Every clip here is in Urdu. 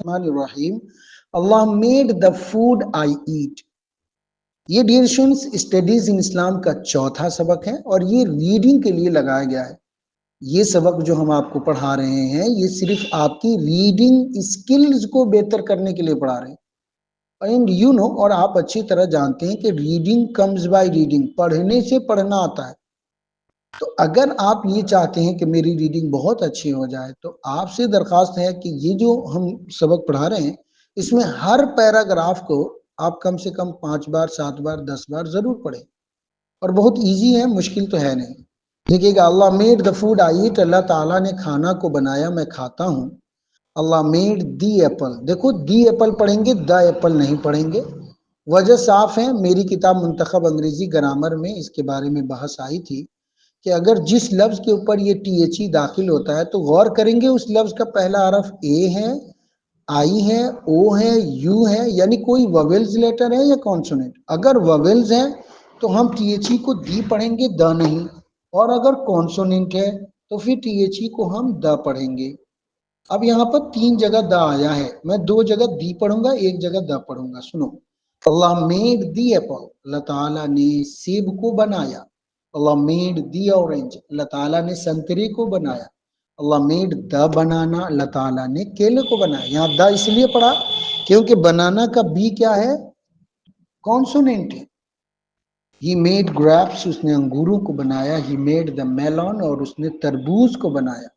الرحمن الرحیم. Allah made the food I eat. یہ ڈیئر اسٹوڈنٹس اسٹڈیز ان اسلام کا چوتھا سبق ہے اور یہ ریڈنگ کے لیے لگایا گیا ہے. یہ سبق جو ہم آپ کو پڑھا رہے ہیں یہ صرف آپ کی ریڈنگ اسکلز کو بہتر کرنے کے لیے پڑھا رہے ہیں. اینڈ یو نو، اور آپ اچھی طرح جانتے ہیں کہ ریڈنگ کمز بائی ریڈنگ، پڑھنے سے پڑھنا آتا ہے. تو اگر آپ یہ چاہتے ہیں کہ میری ریڈنگ بہت اچھی ہو جائے تو آپ سے درخواست ہے کہ یہ جو ہم سبق پڑھا رہے ہیں اس میں ہر پیراگراف کو آپ کم سے کم 5 بار 7 بار 10 بار ضرور پڑھیں. اور بہت ایزی ہے، مشکل تو ہے نہیں. دیکھیے گا، اللہ made the food I eat, اللہ تعالیٰ نے کھانا کو بنایا میں کھاتا ہوں. اللہ میڈ دی ایپل، دیکھو دی ایپل پڑھیں گے، دا ایپل نہیں پڑھیں گے. وجہ صاف ہے، میری کتاب منتخب انگریزی گرامر میں اس کے بارے میں بحث آئی تھی کہ اگر جس لفظ کے اوپر یہ ٹی ایچ ای داخل ہوتا ہے تو غور کریں گے اس لفظ کا پہلا حرف اے ہے، آئی ہے، او ہے، یو ہے، یعنی کوئی وویلز لیٹر ہے یا کانسوننٹ. اگر وویلز ہے تو ہم ٹی ایچ ای کو دی پڑھیں گے، دا نہیں. اور اگر کانسوننٹ ہے تو پھر ٹی ایچ ای کو ہم دا پڑھیں گے. اب یہاں پر 3 جگہ دا آیا ہے، میں 2 جگہ دی پڑھوں گا، 1 جگہ دا پڑھوں گا. سنو، اللہ میڈ دی ایپل، اللہ تعالیٰ نے سیب کو بنایا. اللہ میڈ دی اورنج، اللہ تعالیٰ نے سنترے کو بنایا. اللہ میڈ دا بنانا، اللہ تعالیٰ نے کیلے کو بنایا. یہاں دا اس لیے پڑھا کیونکہ بنانا کا بی کیا ہے؟ کانسوننٹ ہے. ہی میڈ گریپس، اس نے انگوروں کو بنایا. ہی میڈ دا میلون، اور اس نے تربوز کو بنایا.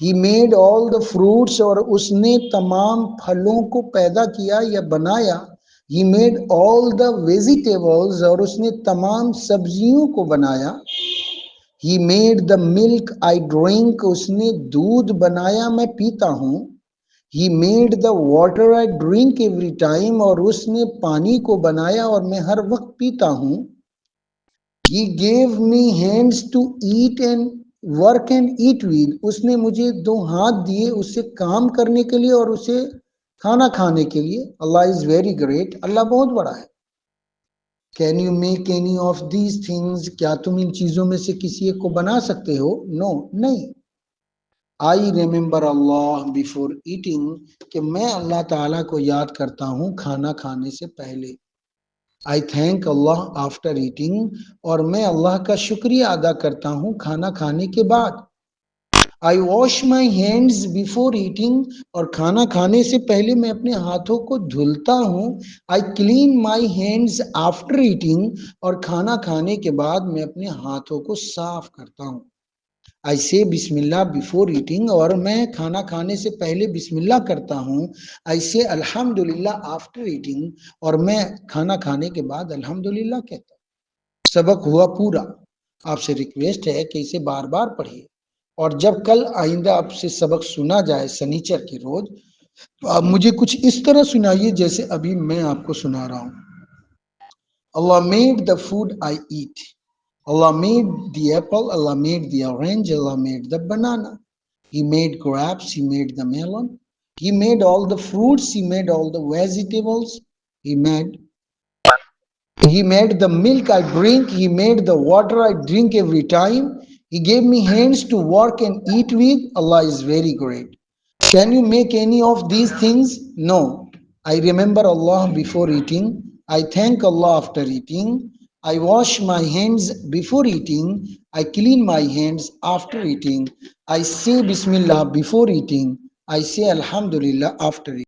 He made all the fruits, اور اس نے تمام پھلوں کو پیدا کیا یا بنایا. He made all the vegetables, اور اس نے تمام سبزیوں کو بنایا. He made the Malik I drink, اس نے دودھ بنایا میں پیتا ہوں. He made the water I drink every time, اور اس نے پانی کو بنایا اور میں ہر وقت پیتا ہوں. He gave me hands to eat and work and eat with. اس نے مجھے 2 ہاتھ دیے اسے کام کرنے کے لیے اور اسے کھانا کھانے کے لیے. اللہ is very great، اللہ بہت بڑا ہے. Can you make any of these things؟ کیا تم ان چیزوں میں سے کسی ایک کو بنا سکتے ہو؟ No، نہیں. I remember Allah before eating، کہ میں اللہ تعالیٰ کو یاد کرتا ہوں کھانا کھانے سے پہلے. I thank Allah after eating، اور میں اللہ کا شکریہ ادا کرتا ہوں کھانا کھانے کے بعد. I wash my hands before eating، اور کھانا کھانے سے پہلے میں اپنے ہاتھوں کو دھلتا ہوں. I clean my hands after eating، اور کھانا کھانے کے بعد میں اپنے ہاتھوں کو صاف کرتا ہوں. I say بسم اللہ before eating، اور میں کھانا کھانے سے پہلے بسم اللہ کرتا ہوں. I say الحمدللہ after eating، اور میں کھانا کھانے کے بعد الحمدللہ کہتا ہوں. سبق ہوا پورا. آپ سے ریکویسٹ ہے کہ اسے بار بار پڑھیے، اور جب کل آئندہ آپ سے سبق سنا جائے سنیچر کے روز تو آپ مجھے کچھ اس طرح سنائیے جیسے ابھی میں آپ کو سنا رہا ہوں. Allah made the food I eat. Allah made the apple, Allah made the orange, Allah made the banana. He made grapes, He made the melon. He made all the fruits, He made all the vegetables. He made the milk I drink, He made the water I drink every time. He gave me hands to work and eat with. Allah is very great. Can you make any of these things? No. I remember Allah before eating. I thank Allah after eating. I wash my hands before eating. I clean my hands after eating. I say Bismillah before eating. I say Alhamdulillah after eating.